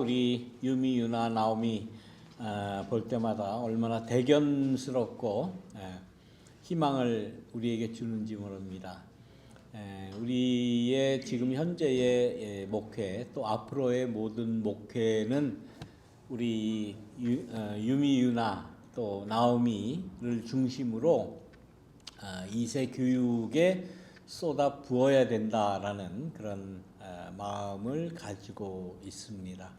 우리 유미, 유나, 나오미 볼 때마다 얼마나 대견스럽고 희망을 우리에게 주는지 모릅니다. 우리의 지금 현재의 목회 또 앞으로의 모든 목회는 우리 유미, 유나 또 나오미를 중심으로 2세 교육에 쏟아 부어야 된다라는 그런 마음을 가지고 있습니다.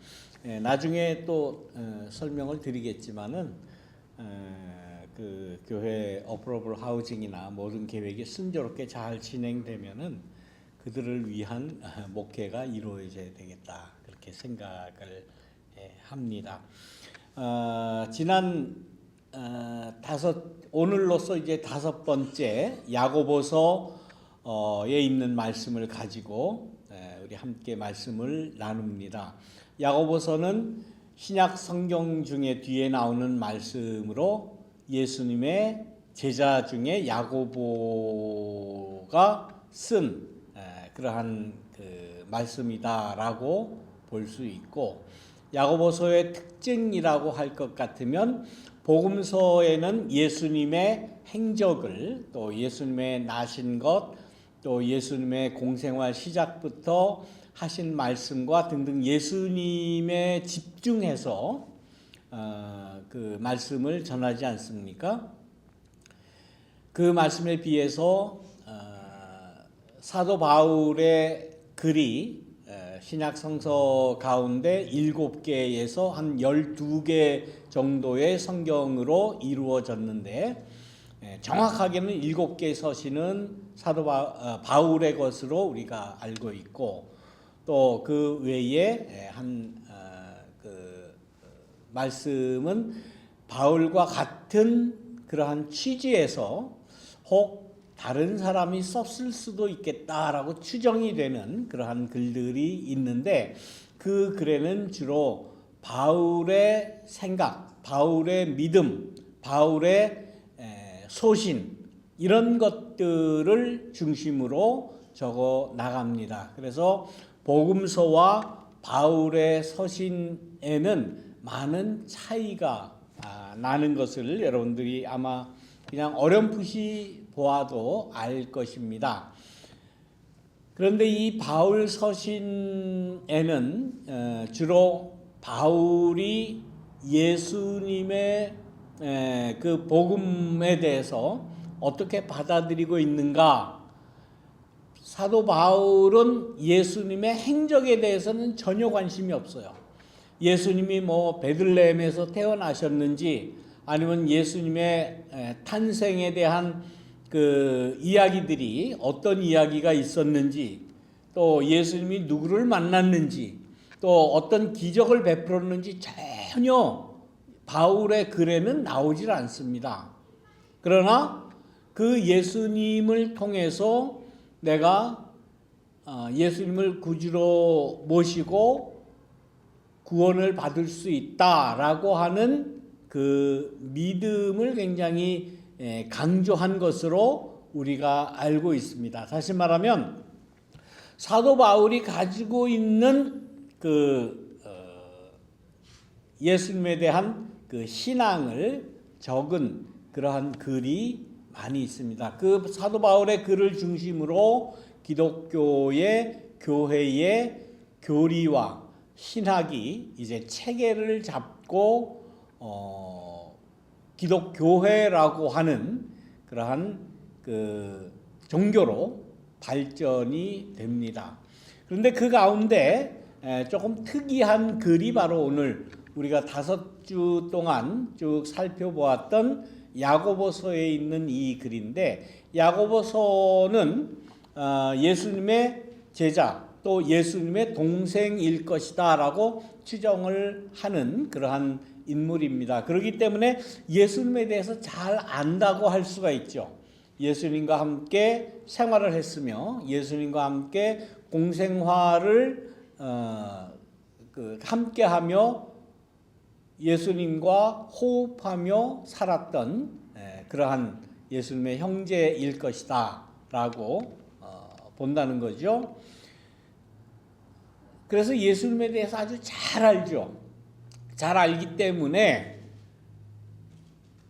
나중에 또 설명을 드리겠지만은 그 교회 어프로블 하우징이나 모든 계획이 순조롭게 잘 진행되면은 그들을 위한 목회가 이루어져야 되겠다 그렇게 생각을 합니다. 지난 오늘로서 이제 5번째 야고보서에 있는 말씀을 가지고 우리 함께 말씀을 나눕니다. 야고보서는 신약 성경 중에 뒤에 나오는 말씀으로 예수님의 제자 중에 야고보가 쓴 그러한 그 말씀이다라고 볼 수 있고, 야고보서의 특징이라고 할 것 같으면 복음서에는 예수님의 행적을, 또 예수님의 나신 것, 또 예수님의 공생활 시작부터 하신 말씀과 등등 예수님에 집중해서 그 말씀을 전하지 않습니까? 그 말씀에 비해서 사도 바울의 글이 신약 성서 가운데 7개에서 한 12개 정도의 성경으로 이루어졌는데, 정확하게는 7개의 서신은 사도 바울의 것으로 우리가 알고 있고, 또 그 외에 그 말씀은 바울과 같은 그러한 취지에서 혹 다른 사람이 썼을 수도 있겠다라고 추정이 되는 그러한 글들이 있는데, 그 글에는 주로 바울의 생각, 바울의 믿음, 바울의 소신, 이런 것들을 중심으로 적어 나갑니다. 그래서 복음서와 바울의 서신에는 많은 차이가 나는 것을 여러분들이 아마 그냥 어렴풋이 보아도 알 것입니다. 그런데 이 바울 서신에는 주로 바울이 예수님의 그 복음에 대해서 어떻게 받아들이고 있는가, 사도 바울은 예수님의 행적에 대해서는 전혀 관심이 없어요. 예수님이 베들레헴에서 태어나셨는지, 아니면 예수님의 탄생에 대한 그 이야기들이 어떤 이야기가 있었는지, 또 예수님이 누구를 만났는지, 또 어떤 기적을 베풀었는지 전혀 바울의 글에는 나오질 않습니다. 그러나 그 예수님을 통해서 내가 예수님을 구주로 모시고 구원을 받을 수 있다라고 하는 그 믿음을 굉장히 강조한 것으로 우리가 알고 있습니다. 다시 말하면 사도 바울이 가지고 있는 그 예수님에 대한 그 신앙을 적은 그러한 글이 많이 있습니다. 그 사도 바울의 글을 중심으로 기독교의 교회의 교리와 신학이 이제 체계를 잡고 기독교회라고 하는 그러한 그 종교로 발전이 됩니다. 그런데 그 가운데 조금 특이한 글이 바로 오늘 우리가 5주 동안 쭉 살펴보았던 야고보서에 있는 이 글인데, 야고보서는 예수님의 제자 또 예수님의 동생일 것이다 라고 추정을 하는 그러한 인물입니다. 그렇기 때문에 예수님에 대해서 잘 안다고 할 수가 있죠. 예수님과 함께 생활을 했으며 예수님과 함께 공생활을 함께하며 예수님과 호흡하며 살았던 그러한 예수님의 형제일 것이다 라고 본다는 거죠. 그래서 예수님에 대해서 아주 잘 알죠. 잘 알기 때문에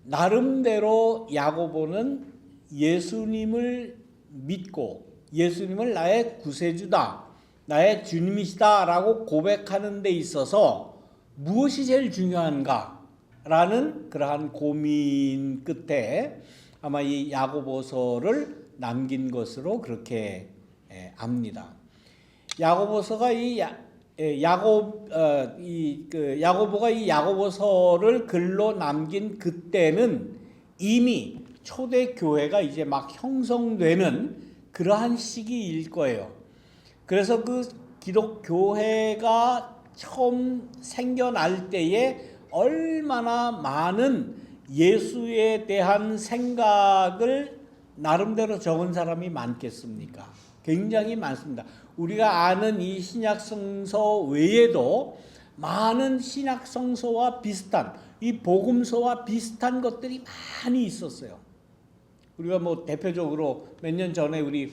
나름대로 야고보는 예수님을 믿고 예수님을 나의 구세주다, 나의 주님이시다라고 고백하는 데 있어서 무엇이 제일 중요한가라는 그러한 고민 끝에 아마 이 야고보서를 남긴 것으로 그렇게 압니다. 야고보서가 야고보가 이 야고보서를 글로 남긴 그때는 이미 초대 교회가 이제 막 형성되는 그러한 시기일 거예요. 그래서 그 기독 교회가 처음 생겨날 때에 얼마나 많은 예수에 대한 생각을 나름대로 적은 사람이 많겠습니까? 굉장히 많습니다. 우리가 아는 이 신약성서 외에도 많은 신약성서와 비슷한, 이 복음서와 비슷한 것들이 많이 있었어요. 우리가 뭐 대표적으로 몇 년 전에 우리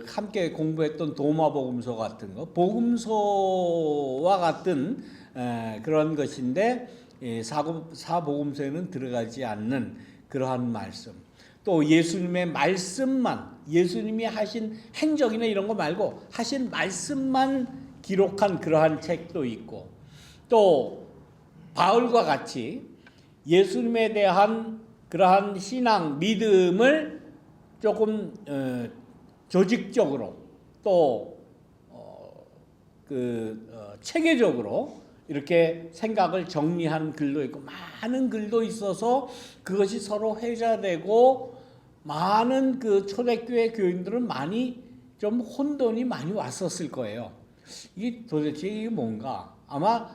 함께 공부했던 도마복음서 같은 거, 복음서와 같은 그런 것인데 사복음서에는 들어가지 않는 그러한 말씀. 또 예수님의 말씀만, 예수님이 하신 행적이나 이런 거 말고 하신 말씀만 기록한 그러한 책도 있고, 또 바울과 같이 예수님에 대한 그러한 신앙, 믿음을 조금 조직적으로 또 체계적으로 이렇게 생각을 정리한 글도 있고, 많은 글도 있어서 그것이 서로 회자되고 많은 그 초대교회 교인들은 많이 좀 혼돈이 많이 왔었을 거예요. 이게 도대체 이게 뭔가? 아마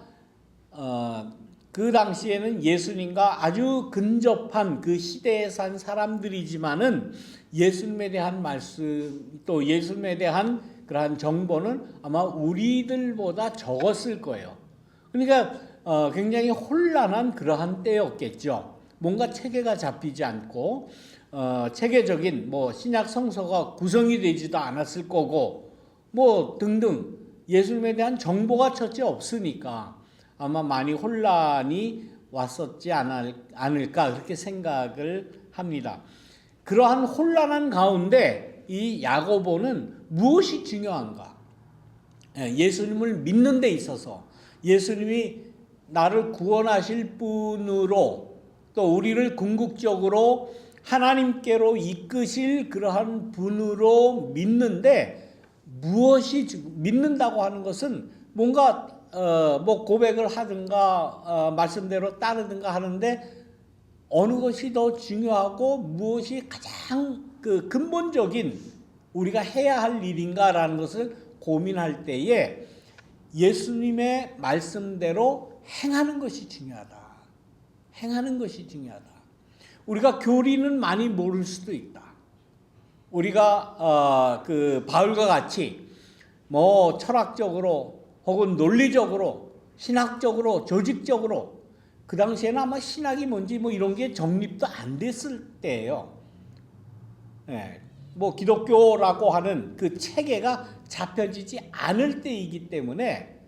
그 당시에는 예수님과 아주 근접한 그 시대에 산 사람들이지만은 예수님에 대한 말씀, 또 예수님에 대한 그러한 정보는 아마 우리들보다 적었을 거예요. 그러니까 굉장히 혼란한 그러한 때였겠죠. 뭔가 체계가 잡히지 않고 체계적인 뭐 신약 성서가 구성이 되지도 않았을 거고 뭐 등등 예수님에 대한 정보가 첫째 없으니까 아마 많이 혼란이 왔었지 않을까 그렇게 생각을 합니다. 그러한 혼란한 가운데 이 야고보는 무엇이 중요한가? 예수님을 믿는 데 있어서 예수님이 나를 구원하실 분으로 또 우리를 궁극적으로 하나님께로 이끄실 그러한 분으로 믿는데, 무엇이 믿는다고 하는 것은 뭔가 뭐 고백을 하든가 말씀대로 따르든가 하는데 어느 것이 더 중요하고 무엇이 가장 그 근본적인 우리가 해야 할 일인가라는 것을 고민할 때에 예수님의 말씀대로 행하는 것이 중요하다. 행하는 것이 중요하다. 우리가 교리는 많이 모를 수도 있다. 우리가 그 바울과 같이 뭐 철학적으로 혹은 논리적으로, 신학적으로, 조직적으로 그 당시에는 아마 신학이 뭔지 뭐 이런 게 정립도 안 됐을 때예요. 뭐 기독교라고 하는 그 체계가 잡혀지지 않을 때이기 때문에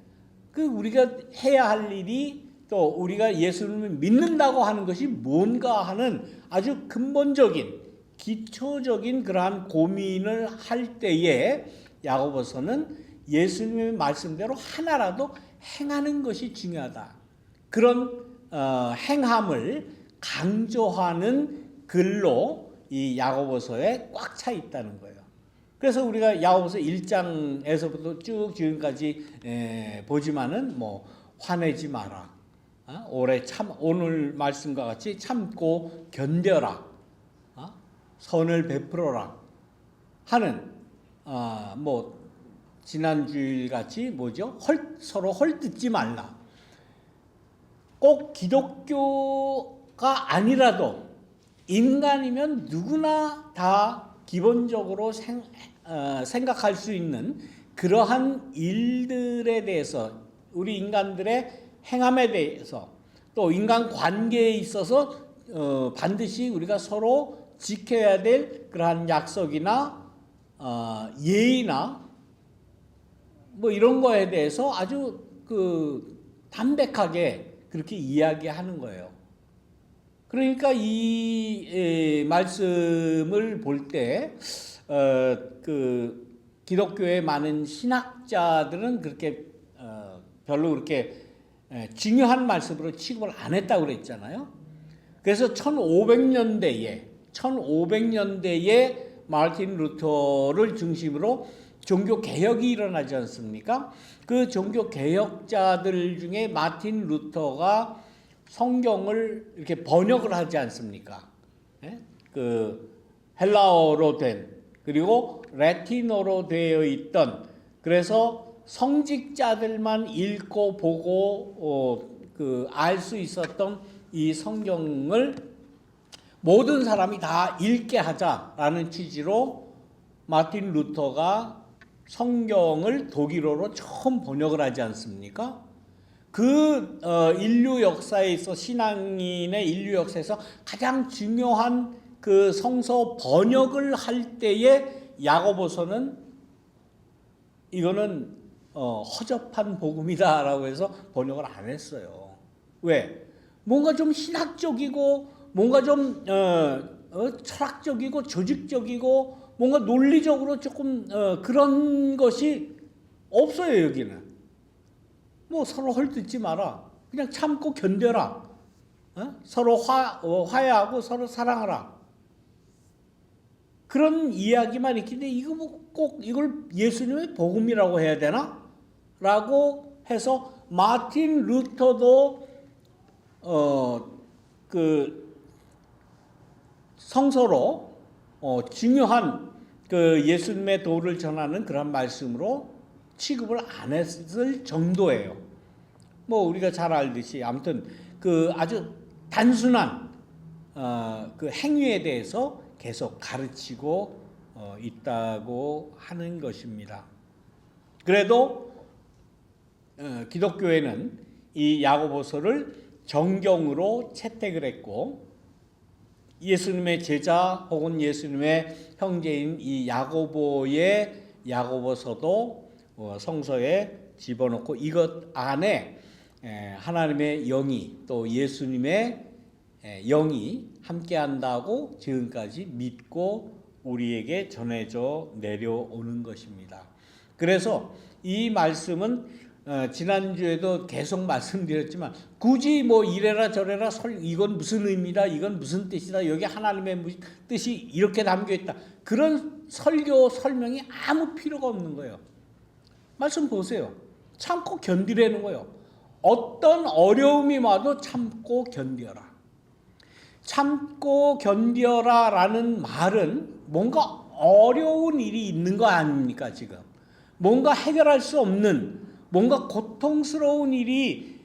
그 우리가 해야 할 일이 또 우리가 예수님을 믿는다고 하는 것이 뭔가 하는 아주 근본적인 기초적인 그러한 고민을 할 때에 야고보서는 예수님의 말씀대로 하나라도 행하는 것이 중요하다. 그런 행함을 강조하는 글로 이 야고보서에 꽉 차 있다는 거예요. 그래서 우리가 야고보서 1장에서부터 쭉 지금까지 보지만은 뭐 화내지 마라. 오늘 말씀과 같이 참고 견뎌라. 선을 베풀어라. 하는 뭐 지난주일 같이 뭐죠? 서로 헐뜯지 말라. 꼭 기독교가 아니라도 인간이면 누구나 다 기본적으로 생각할 수 있는 그러한 일들에 대해서, 우리 인간들의 행함에 대해서, 또 인간 관계에 있어서 반드시 우리가 서로 지켜야 될 그러한 약속이나 예의나 뭐 이런 거에 대해서 아주 담백하게 그렇게 이야기하는 거예요. 그러니까 이 말씀을 볼 때 기독교의 많은 신학자들은 그렇게 별로 그렇게 중요한 말씀으로 취급을 안 했다고 그랬잖아요. 그래서 1500년대에 마르틴 루터를 중심으로 종교 개혁이 일어나지 않습니까? 그 종교 개혁자들 중에 마틴 루터가 성경을 이렇게 번역을 하지 않습니까? 그 헬라어로 된, 그리고 라틴어로 되어 있던, 그래서 성직자들만 읽고 보고 알 수 있었던 이 성경을 모든 사람이 다 읽게 하자라는 취지로 마틴 루터가 성경을 독일어로 처음 번역을 하지 않습니까? 인류 역사에 있어, 신앙인의 인류 역사에서 가장 중요한 그 성서 번역을 할 때에 야고보서는 이거는 허접한 복음이다라고 해서 번역을 안 했어요. 왜? 뭔가 좀 신학적이고, 뭔가 좀 철학적이고 조직적이고, 뭔가 논리적으로 조금 그런 것이 없어요. 여기는 뭐 서로 헐뜯지 마라, 그냥 참고 견뎌라, 서로 화해하고 서로 사랑하라, 그런 이야기만 있긴데 이거 뭐 꼭 이걸 예수님의 복음이라고 해야 되나? 라고 해서 마틴 루터도 성서로 중요한 예수님의 도를 전하는 그런 말씀으로 취급을 안 했을 정도예요. 뭐 우리가 잘 알듯이 아무튼 아주 단순한 행위에 대해서 계속 가르치고 있다고 하는 것입니다. 그래도 기독교회는 이 야고보서를 정경으로 채택을 했고, 예수님의 제자 혹은 예수님의 형제인 이 야고보의 야고보서도 성서에 집어넣고 이것 안에 하나님의 영이, 또 예수님의 영이 함께한다고 지금까지 믿고 우리에게 전해져 내려오는 것입니다. 그래서 이 말씀은 지난주에도 계속 말씀드렸지만 굳이 뭐 이래라 저래라 이건 무슨 의미다, 이건 무슨 뜻이다, 여기 하나님의 뜻이 이렇게 담겨있다, 그런 설교 설명이 아무 필요가 없는 거예요. 말씀 보세요. 참고 견디라는 거예요. 어떤 어려움이 와도 참고 견뎌라. 참고 견뎌라 라는 말은 뭔가 어려운 일이 있는 거 아닙니까? 지금 뭔가 해결할 수 없는, 뭔가 고통스러운 일이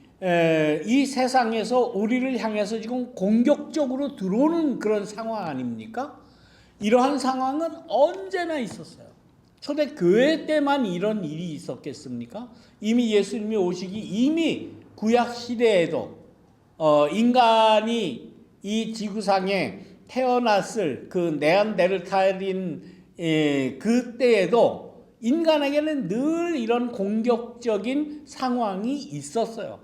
이 세상에서 우리를 향해서 지금 공격적으로 들어오는 그런 상황 아닙니까? 이러한 상황은 언제나 있었어요. 초대교회 때만 이런 일이 있었겠습니까? 이미 예수님이 오시기 이미 구약 시대에도 인간이 이 지구상에 태어났을 그 네안데르탈인 그때에도 인간에게는 늘 이런 공격적인 상황이 있었어요.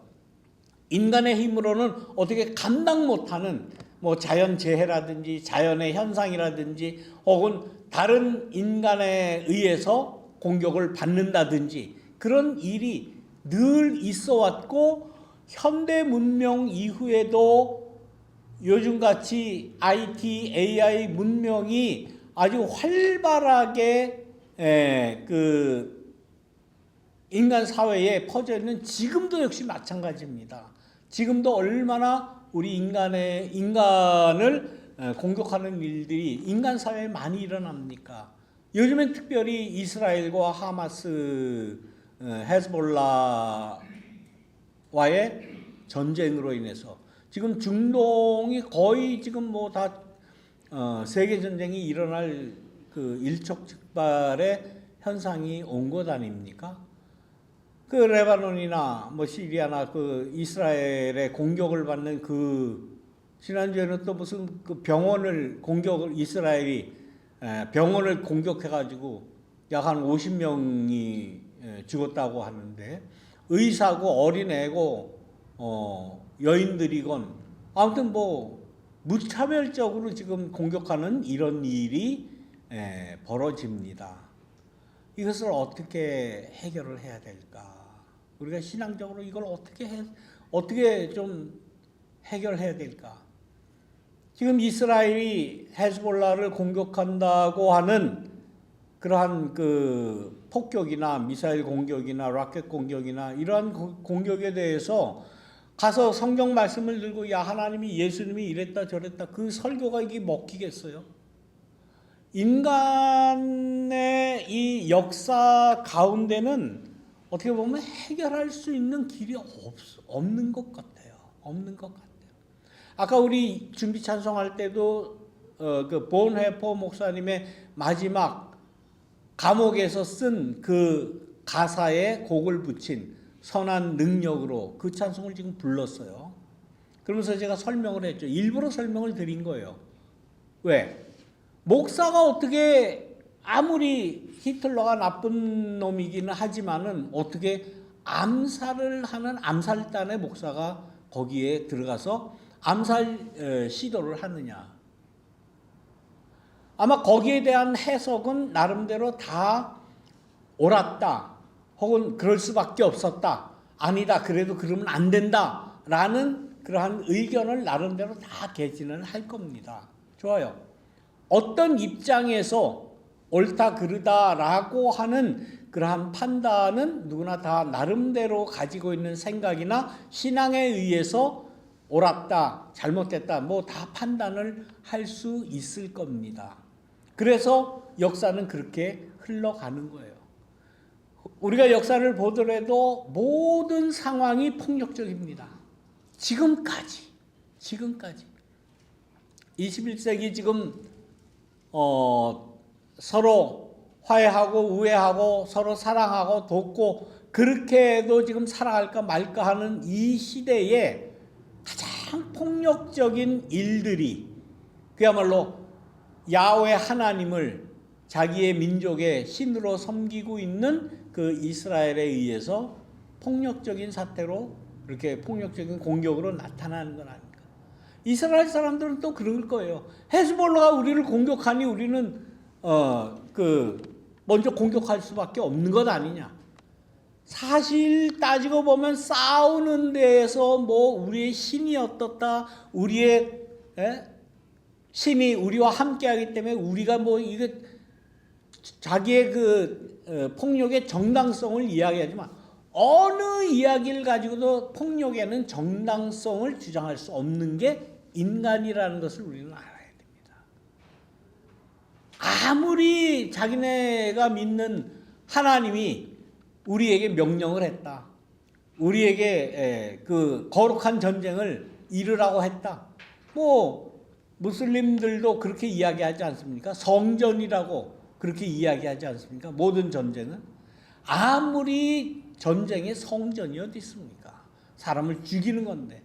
인간의 힘으로는 어떻게 감당 못하는 뭐 자연재해라든지 자연의 현상이라든지 혹은 다른 인간에 의해서 공격을 받는다든지 그런 일이 늘 있어 왔고, 현대 문명 이후에도 요즘같이 IT, AI 문명이 아주 활발하게 인간 사회에 퍼져 있는 지금도 역시 마찬가지입니다. 지금도 얼마나 우리 인간을 공격하는 일들이 인간 사회에 많이 일어납니까? 요즘엔 특별히 이스라엘과 하마스, 헤즈볼라와의 전쟁으로 인해서 지금 중동이 거의 지금 뭐 다 세계 전쟁이 일어날 일촉즉발의 현상이 온 것 아닙니까? 레바논이나 뭐 시리아나 이스라엘의 공격을 받는 지난주에는 또 무슨 이스라엘이 병원을 공격해가지고 약 한 50명이 죽었다고 하는데 의사고 어린애고 여인들이건 아무튼 뭐 무차별적으로 지금 공격하는 이런 일이 벌어집니다. 이것을 어떻게 해결을 해야 될까? 우리가 신앙적으로 이걸 어떻게 좀 해결해야 될까? 지금 이스라엘이 헤즈볼라를 공격한다고 하는 그러한 그 폭격이나 미사일 공격이나 라켓 공격이나 이러한 공격에 대해서 가서 성경 말씀을 들고 야 하나님이 예수님이 이랬다 저랬다 그 설교가 이게 먹히겠어요? 인간의 이 역사 가운데는 어떻게 보면 해결할 수 있는 길이 없는 것 같아요. 없는 것 같아요. 아까 우리 준비 찬송할 때도 그 본회포 목사님의 마지막 감옥에서 쓴 그 가사에 곡을 붙인 선한 능력으로 그 찬송을 지금 불렀어요. 그러면서 제가 설명을 했죠. 일부러 설명을 드린 거예요. 왜? 목사가 어떻게 아무리 히틀러가 나쁜 놈이기는 하지만은 어떻게 암살을 하는 암살단의 목사가 거기에 들어가서 암살 시도를 하느냐. 아마 거기에 대한 해석은 나름대로 다 옳았다. 혹은 그럴 수밖에 없었다. 아니다. 그래도 그러면 안 된다. 라는 그러한 의견을 나름대로 다 개진을 할 겁니다. 좋아요. 어떤 입장에서 옳다 그르다라고 하는 그러한 판단은 누구나 다 나름대로 가지고 있는 생각이나 신앙에 의해서 옳았다, 잘못됐다, 뭐 다 판단을 할 수 있을 겁니다. 그래서 역사는 그렇게 흘러가는 거예요. 우리가 역사를 보더라도 모든 상황이 폭력적입니다. 지금까지. 21세기 지금 서로 화해하고 우애하고 서로 사랑하고 돕고 그렇게 해도 지금 살아갈까 말까 하는 이 시대에 가장 폭력적인 일들이 그야말로 야훼 하나님을 자기의 민족의 신으로 섬기고 있는 그 이스라엘에 의해서 폭력적인 사태로 이렇게 폭력적인 공격으로 나타나는 건 아닙니까? 이스라엘 사람들은 또 그럴 거예요. 헤즈볼라가 우리를 공격하니 우리는 먼저 공격할 수밖에 없는 것 아니냐. 사실 따지고 보면 싸우는 데에서 뭐 우리의 신이 어떻다, 우리의 신이 우리와 함께하기 때문에 우리가 뭐 이게 자기의 폭력의 정당성을 이야기하지만 어느 이야기를 가지고도 폭력에는 정당성을 주장할 수 없는 게 인간이라는 것을 우리는 알아야 됩니다. 아무리 자기네가 믿는 하나님이 우리에게 명령을 했다. 우리에게 그 거룩한 전쟁을 이루라고 했다. 뭐 무슬림들도 그렇게 이야기하지 않습니까? 성전이라고 그렇게 이야기하지 않습니까? 모든 전쟁은 아무리 전쟁의 성전이 어디 있습니까? 사람을 죽이는 건데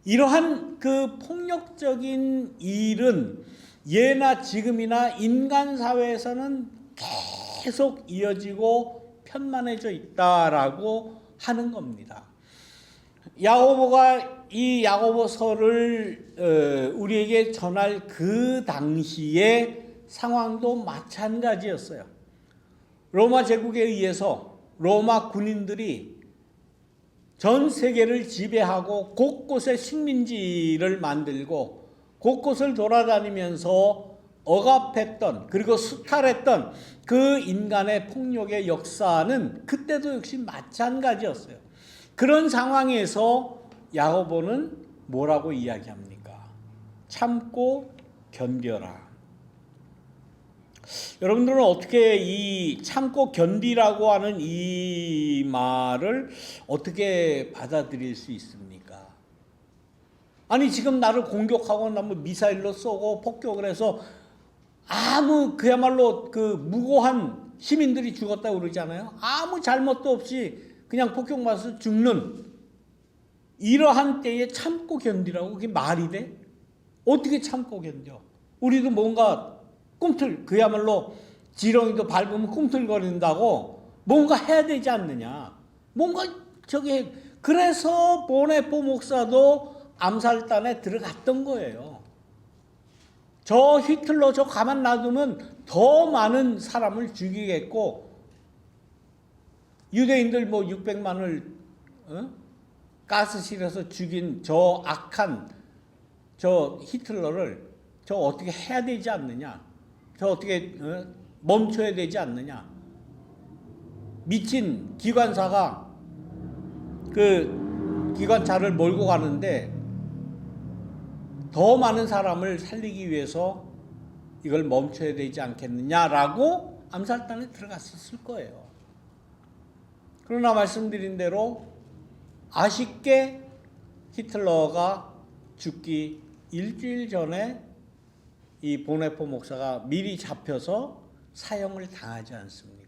이러한 그 폭력적인 일은 예나 지금이나 인간 사회에서는 계속 이어지고 편만해져 있다라고 하는 겁니다. 야고보가 이 야고보서를 우리에게 전할 그 당시의 상황도 마찬가지였어요. 로마 제국에 의해서 로마 군인들이 전 세계를 지배하고 곳곳에 식민지를 만들고 곳곳을 돌아다니면서 억압했던 그리고 수탈했던 그 인간의 폭력의 역사는 그때도 역시 마찬가지였어요. 그런 상황에서 야고보는 뭐라고 이야기합니까? 참고 견뎌라. 여러분들은 어떻게 이 참고 견디라고 하는 이 말을 어떻게 받아들일 수 있습니까? 아니 지금 나를 공격하고 나면 미사일로 쏘고 폭격을 해서 그야말로 그 무고한 시민들이 죽었다고 그러잖아요. 아무 잘못도 없이 그냥 폭격 맞아서 죽는 이러한 때에 참고 견디라고 그게 말이 돼? 어떻게 참고 견뎌? 우리도 뭔가 그야말로 지렁이도 밟으면 꿈틀거린다고 뭔가 해야 되지 않느냐. 뭔가 저기 그래서 보네포 목사도 암살단에 들어갔던 거예요. 저 히틀러 저 가만 놔두면 더 많은 사람을 죽이겠고 유대인들 뭐 600만을 가스실에서 죽인 저 악한 저 히틀러를 저 어떻게 해야 되지 않느냐. 저 어떻게 멈춰야 되지 않느냐. 미친 기관사가 그 기관차를 몰고 가는데 더 많은 사람을 살리기 위해서 이걸 멈춰야 되지 않겠느냐라고 암살단에 들어갔었을 거예요. 그러나 말씀드린 대로 아쉽게 히틀러가 죽기 일주일 전에 이 보네포 목사가 미리 잡혀서 사형을 당하지 않습니까?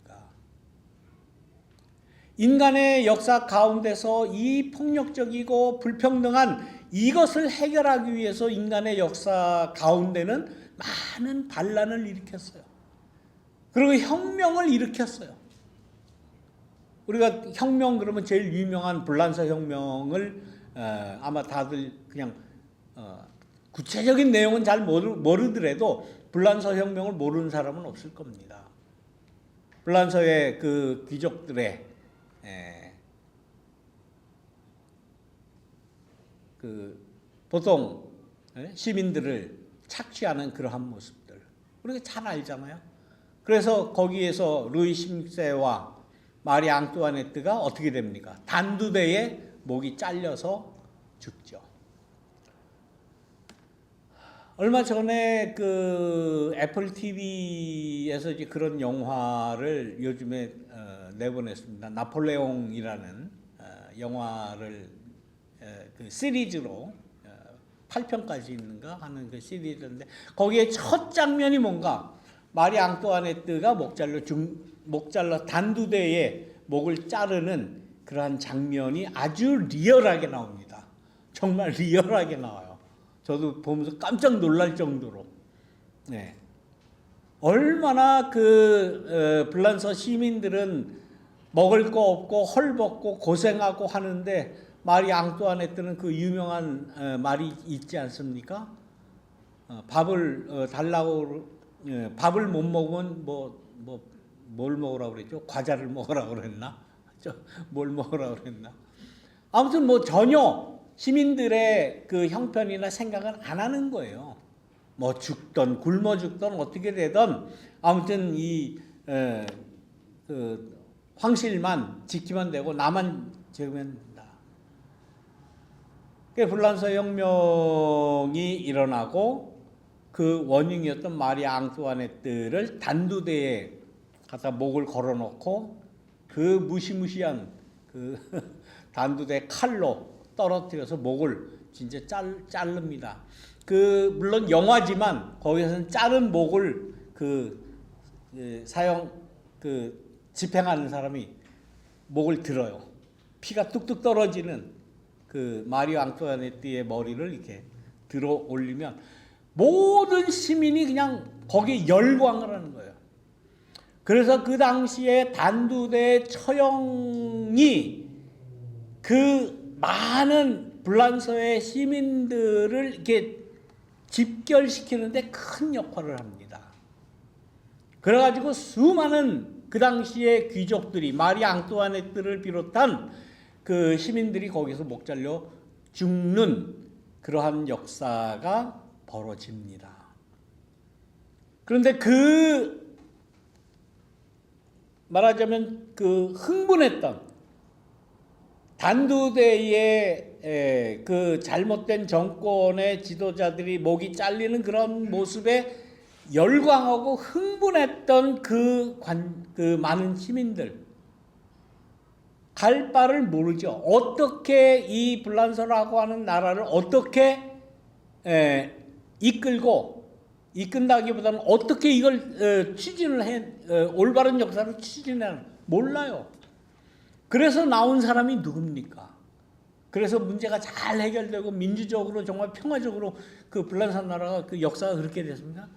인간의 역사 가운데서 이 폭력적이고 불평등한 이것을 해결하기 위해서 인간의 역사 가운데는 많은 반란을 일으켰어요. 그리고 혁명을 일으켰어요. 우리가 혁명 그러면 제일 유명한 불란서 혁명을 아마 다들 그냥 구체적인 내용은 잘 모르더라도 불란서 혁명을 모르는 사람은 없을 겁니다. 불란서의 그 귀족들의 그 보통 시민들을 착취하는 그러한 모습들 우리가 잘 알잖아요. 그래서 거기에서 루이 10세와 마리 앙뚜아네트가 어떻게 됩니까? 단두대에 목이 잘려서 죽죠. 얼마 전에 그 애플 TV에서 이제 그런 영화를 요즘에 내보냈습니다. 나폴레옹이라는 영화를 그 시리즈로 8편까지 있는가 하는 그 시리즈인데 거기에 첫 장면이 뭔가 마리 앙뚜아네트가 목 잘라 단두대에 목을 자르는 그러한 장면이 아주 리얼하게 나옵니다. 정말 리얼하게 나와요. 저도 보면서 깜짝 놀랄 정도로. 네. 얼마나 그 불란서 시민들은 먹을 거 없고 헐벗고 고생하고 하는데 마리 앙뚜아네트는 그 유명한 말이 있지 않습니까? 밥을 달라고 밥을 못 먹으면 뭘 먹으라고 그랬죠? 과자를 먹으라고 그랬나? 뭘 먹으라고 그랬나? 아무튼 뭐 전혀 시민들의 그 형편이나 생각은 안 하는 거예요. 뭐 죽던 굶어 죽던 어떻게 되던 아무튼 그 황실만 지키면 되고 나만 지으면 된다. 불란서 혁명이 일어나고 그 원흉이었던 마리 앙뚜아네트를 단두대에 갖다 목을 걸어놓고 그 무시무시한 그 단두대 칼로 떨어뜨려서 목을 진짜 자릅니다. 그 물론 영화지만 거기서는 자른 목을 집행하는 사람이 목을 들어요. 피가 뚝뚝 떨어지는 그 마리 앙뚜아네트의 머리를 이렇게 들어 올리면 모든 시민이 그냥 거기에 열광을 하는 거예요. 그래서 그 당시에 단두대 처형이 그 많은 불란서의 시민들을 이렇게 집결시키는데 큰 역할을 합니다. 그래가지고 수많은 그 당시의 귀족들이 마리 앙뚜아네트를 비롯한 그 시민들이 거기서 목 잘려 죽는 그러한 역사가 벌어집니다. 그런데 말하자면 그 흥분했던 단두대의 그 잘못된 정권의 지도자들이 목이 잘리는 그런 모습에 열광하고 흥분했던 그 많은 시민들 갈 바를 모르죠. 어떻게 이 불란서라고 하는 나라를 어떻게 이끈다기보다는 어떻게 이걸 추진을 올바른 역사를 추진하는 몰라요. 그래서 나온 사람이 누굽니까? 그래서 문제가 잘 해결되고 민주적으로 정말 평화적으로 그 불란서 나라가 그 역사가 그렇게 됐습니다.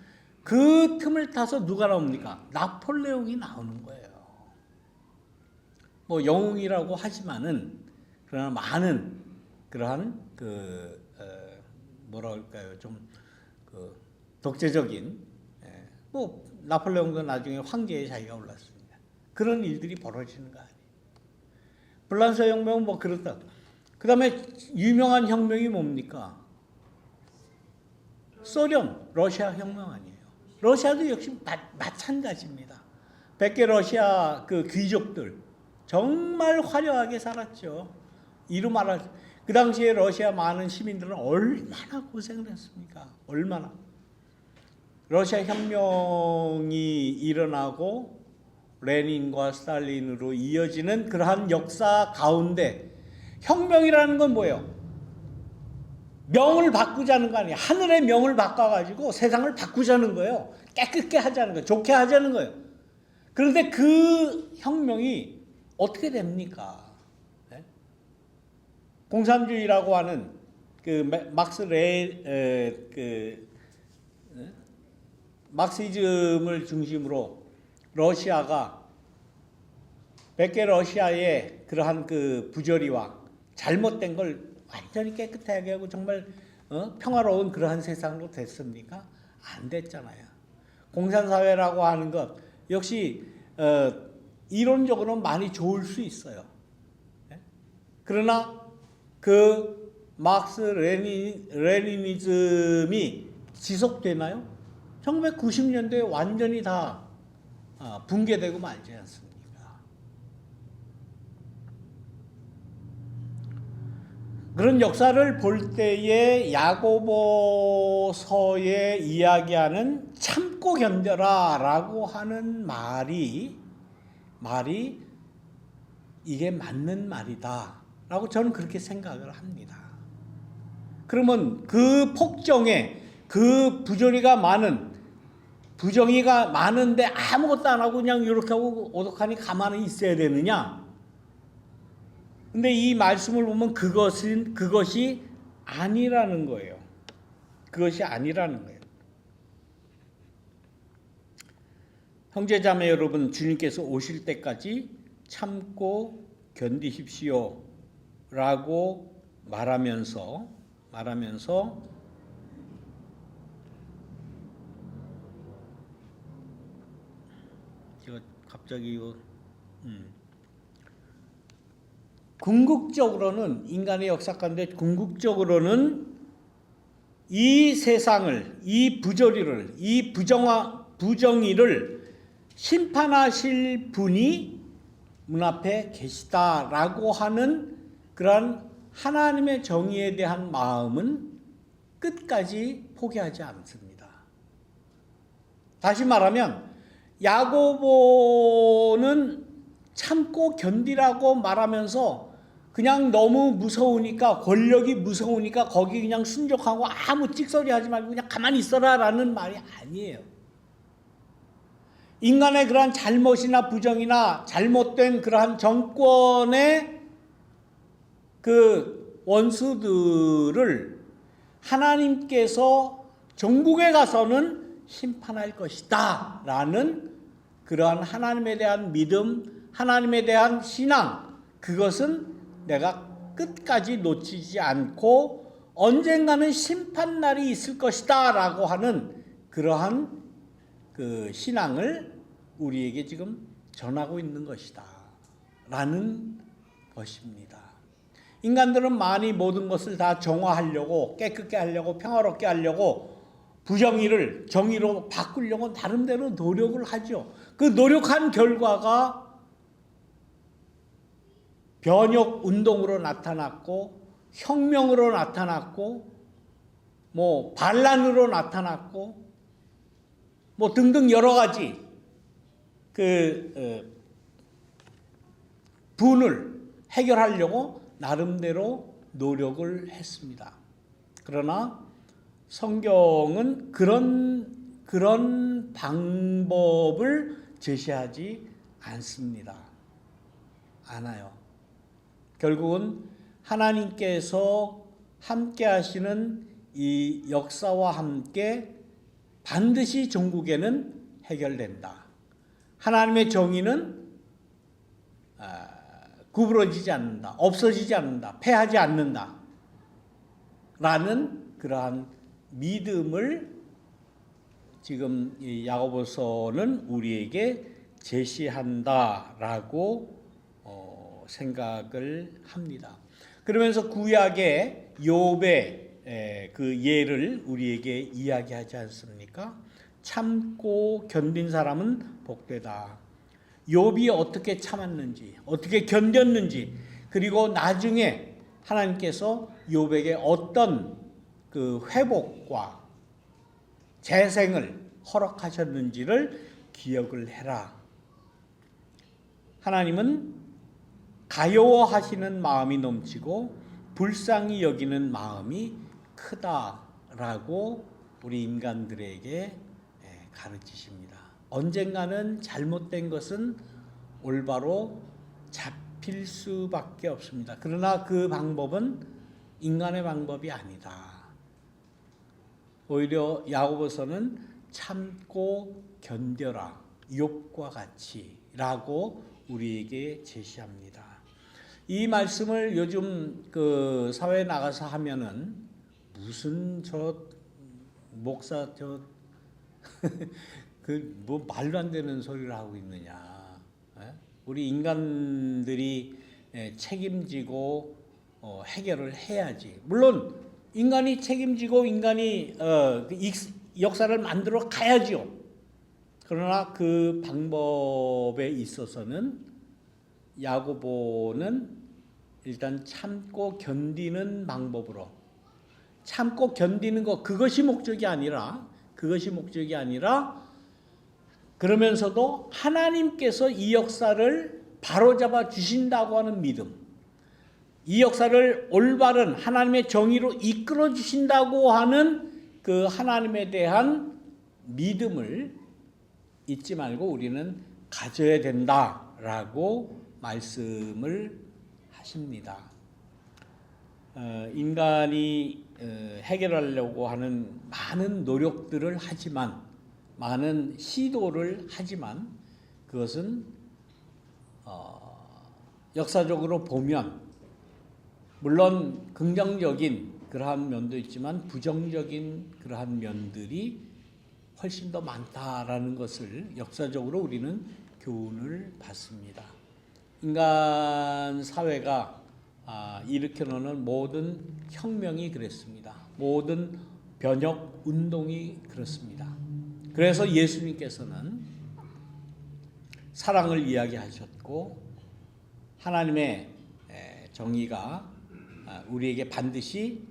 그 틈을 타서 누가 나옵니까? 나폴레옹이 나오는 거예요. 뭐 영웅이라고 하지만은 그러나 많은 그러한 뭐랄까요, 좀 독재적인, 뭐 나폴레옹도 나중에 황제의 자리가 올랐습니다. 그런 일들이 벌어지는 거 아니에요. 프랑스 혁명은 뭐 그렇다. 그 다음에 유명한 혁명이 뭡니까? 소련, 러시아 혁명 아니에요. 러시아도 역시 마찬가지입니다. 백개 러시아 그 귀족들 정말 화려하게 살았죠. 이루 말할 그 당시에 러시아 많은 시민들은 얼마나 고생을 했습니까? 얼마나. 러시아 혁명이 일어나고 레닌과 스탈린으로 이어지는 그러한 역사 가운데 혁명이라는 건 뭐예요? 명을 바꾸자는 거 아니에요. 하늘의 명을 바꿔가지고 세상을 바꾸자는 거예요. 깨끗게 하자는 거예요. 좋게 하자는 거예요. 그런데 그 혁명이 어떻게 됩니까? 네? 공산주의라고 하는 막시즘을 중심으로 러시아가 백개 러시아의 그러한 그 부조리와 잘못된 걸 완전히 깨끗하게 하고 정말 평화로운 그러한 세상으로 됐습니까? 안 됐잖아요. 공산사회라고 하는 것 역시 이론적으로는 많이 좋을 수 있어요. 그러나 그 막스 레니니즘이 지속되나요? 1990년대에 완전히 다 붕괴되고 말지 않습니까? 그런 역사를 볼 때에 야고보서에 이야기하는 참고 견뎌라 라고 하는 말이 이게 맞는 말이다 라고 저는 그렇게 생각을 합니다. 그러면 그 폭정에 그 부조리가 부정의가 많은데 아무것도 안 하고 그냥 이렇게 하고 오독하니 가만히 있어야 되느냐? 근데 이 말씀을 보면 그것이 아니라는 거예요. 그것이 아니라는 거예요. 형제자매 여러분, 주님께서 오실 때까지 참고 견디십시오 라고 말하면서 제가 갑자기 궁극적으로는 인간의 역사 가운데 궁극적으로는 이 세상을, 이 부조리를, 이 부정의를 심판하실 분이 문 앞에 계시다라고 하는 그러한 하나님의 정의에 대한 마음은 끝까지 포기하지 않습니다. 다시 말하면 야고보는 참고 견디라고 말하면서 그냥 너무 무서우니까, 권력이 무서우니까 거기 그냥 순종하고 아무 찍소리 하지 말고 그냥 가만히 있어라 라는 말이 아니에요. 인간의 그러한 잘못이나 부정이나 잘못된 그러한 정권의 그 원수들을 하나님께서 종국에 가서는 심판할 것이다 라는 그러한 하나님에 대한 믿음, 하나님에 대한 신앙, 그것은 내가 끝까지 놓치지 않고 언젠가는 심판날이 있을 것이다 라고 하는 그러한 그 신앙을 우리에게 지금 전하고 있는 것이다 라는 것입니다. 인간들은 많이 모든 것을 다 정화하려고, 깨끗게 하려고, 평화롭게 하려고 부정의를 정의로 바꾸려고 나름대로 노력을 하죠. 그 노력한 결과가 변혁 운동으로 나타났고, 혁명으로 나타났고, 뭐 반란으로 나타났고, 뭐 등등 여러 가지 분을 해결하려고 나름대로 노력을 했습니다. 그러나 성경은 그런 방법을 제시하지 않아요. 결국은 하나님께서 함께 하시는 이 역사와 함께 반드시 종국에는 해결된다. 하나님의 정의는 구부러지지 않는다, 없어지지 않는다, 패하지 않는다 라는 그러한 믿음을 지금 이 야고보서는 우리에게 제시한다라고 생각을 합니다. 그러면서 구약의 욥의 그 예를 우리에게 이야기하지 않습니까? 참고 견딘 사람은 복되다. 욥이 어떻게 참았는지, 어떻게 견뎠는지, 그리고 나중에 하나님께서 욥에게 어떤 그 회복과 재생을 허락하셨는지를 기억을 해라. 하나님은 가여워하시는 마음이 넘치고 불쌍히 여기는 마음이 크다라고 우리 인간들에게 가르치십니다. 언젠가는 잘못된 것은 올바로 잡힐 수밖에 없습니다. 그러나 그 방법은 인간의 방법이 아니다. 오히려 야고보서는 참고 견뎌라, 욥과 같이라고 우리에게 제시합니다. 이 말씀을 요즘 그 사회에 나가서 하면은 무슨 저 목사 그 뭐 말도 안 되는 소리를 하고 있느냐. 우리 인간들이 책임지고 해결을 해야지. 물론 인간이 책임지고 인간이 역사를 만들어 가야지요. 그러나 그 방법에 있어서는 야고보는 일단 참고 견디는 방법으로, 참고 견디는 것, 그것이 목적이 아니라 그러면서도 하나님께서 이 역사를 바로잡아 주신다고 하는 믿음, 이 역사를 올바른 하나님의 정의로 이끌어 주신다고 하는 그 하나님에 대한 믿음을 잊지 말고 우리는 가져야 된다라고 말씀을 하십니다. 인간이 해결하려고 하는 많은 노력들을 하지만, 많은 시도를 하지만 그것은 역사적으로 보면 물론 긍정적인 그러한 면도 있지만 부정적인 그러한 면들이 훨씬 더 많다라는 것을 역사적으로 우리는 교훈을 받습니다. 인간 사회가 일으켜놓는 모든 혁명이 그랬습니다. 모든 변혁 운동이 그렇습니다. 그래서 예수님께서는 사랑을 이야기하셨고 하나님의 정의가 우리에게 반드시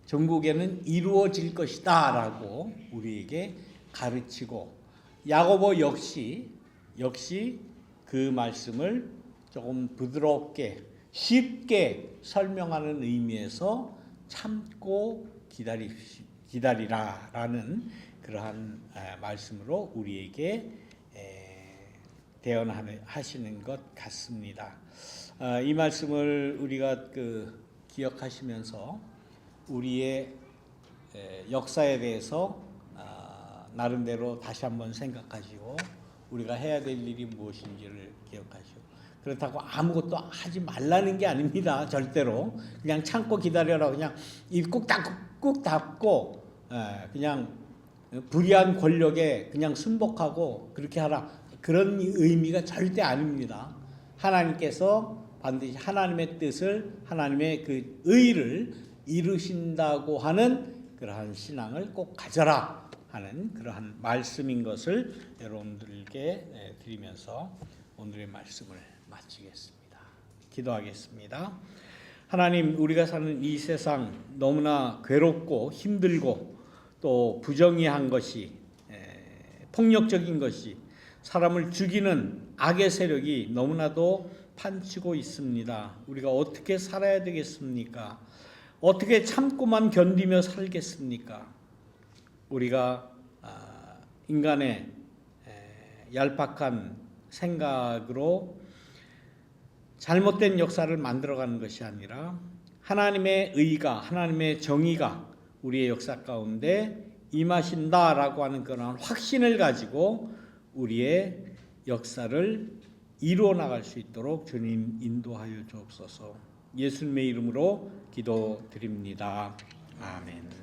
전국에는 이루어질 것이다 라고 우리에게 가르치고, 야고보 역시 그 말씀을 조금 부드럽게 쉽게 설명하는 의미에서 참고 기다리라라는 그러한 말씀으로 우리에게 대언하시는 것 같습니다. 이 말씀을 우리가 기억하시면서 우리의 역사에 대해서 나름대로 다시 한번 생각하시고 우리가 해야 될 일이 무엇인지를 기억하시고, 그렇다고 아무것도 하지 말라는 게 아닙니다. 절대로 그냥 참고 기다려라, 그냥 입 꾹 닫고 그냥 불의한 권력에 그냥 순복하고 그렇게 하라, 그런 의미가 절대 아닙니다. 하나님께서 반드시 하나님의 뜻을, 하나님의 그 의를 이루신다고 하는 그러한 신앙을 꼭 가져라 하는 그러한 말씀인 것을 여러분들께 드리면서 오늘의 말씀을 마치겠습니다. 기도하겠습니다. 하나님, 우리가 사는 이 세상 너무나 괴롭고 힘들고 또 부정의한 것이, 폭력적인 것이, 사람을 죽이는 악의 세력이 너무나도 판치고 있습니다. 우리가 어떻게 살아야 되겠습니까? 어떻게 참고만 견디며 살겠습니까? 우리가 인간의 얄팍한 생각으로 잘못된 역사를 만들어가는 것이 아니라 하나님의 의가, 하나님의 정의가 우리의 역사 가운데 임하신다라고 하는 그런 확신을 가지고 우리의 역사를 이루어 나갈 수 있도록 주님 인도하여 주옵소서. 예수님의 이름으로 기도드립니다. 아멘.